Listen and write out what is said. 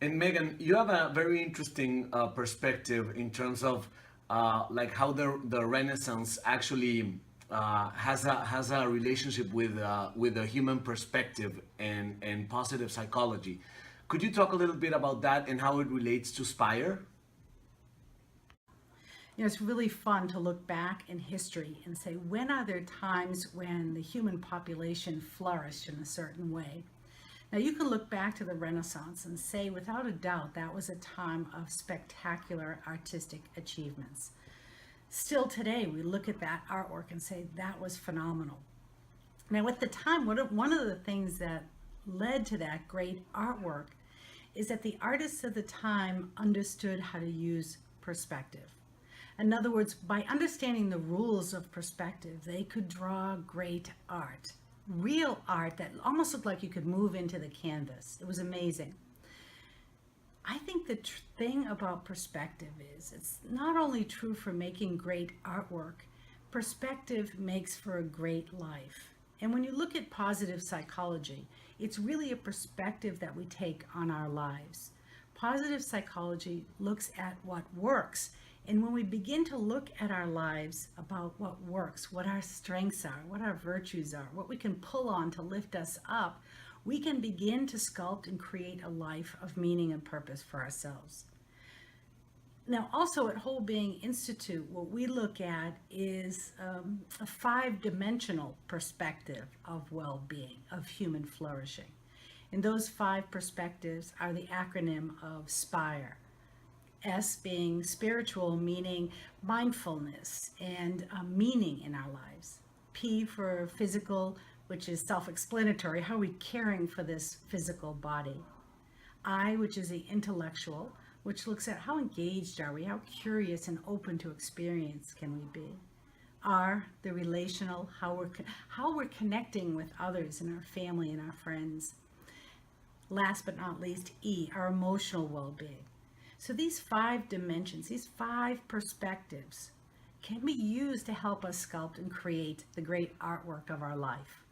And Megan, you have a very interesting perspective in terms of like how the Renaissance actually has a relationship with a human perspective and positive psychology. Could you talk a little bit about that and how it relates to Spire? It's really fun to look back in history and say, when are there times when the human population flourished in a certain way? Now, you can look back to the Renaissance and say, without a doubt, that was a time of spectacular artistic achievements. Still today, we look at that artwork and say, that was phenomenal. Now, at the time, one of the things that led to that great artwork is that the artists of the time understood how to use perspective. In other words, by understanding the rules of perspective, they could draw great art, real art that almost looked like you could move into the canvas. It was amazing. I think the thing about perspective is it's not only true for making great artwork, perspective makes for a great life. And when you look at positive psychology, it's really a perspective that we take on our lives. Positive psychology looks at what works. And when we begin to look at our lives about what works, what our strengths are, what our virtues are, what we can pull on to lift us up, we can begin to sculpt and create a life of meaning and purpose for ourselves. Now, also at Wholebeing Institute, what we look at is a five-dimensional perspective of well-being, of human flourishing. And those five perspectives are the acronym of SPIRE. S being spiritual, meaning mindfulness and meaning in our lives. P for physical, which is self-explanatory. How are we caring for this physical body? I, which is the intellectual, which looks at how engaged are we, how curious and open to experience can we be. R, the relational, how we're connecting with others in our family and our friends. Last but not least, E, our emotional well-being. So these five dimensions, these five perspectives can be used to help us sculpt and create the great artwork of our life.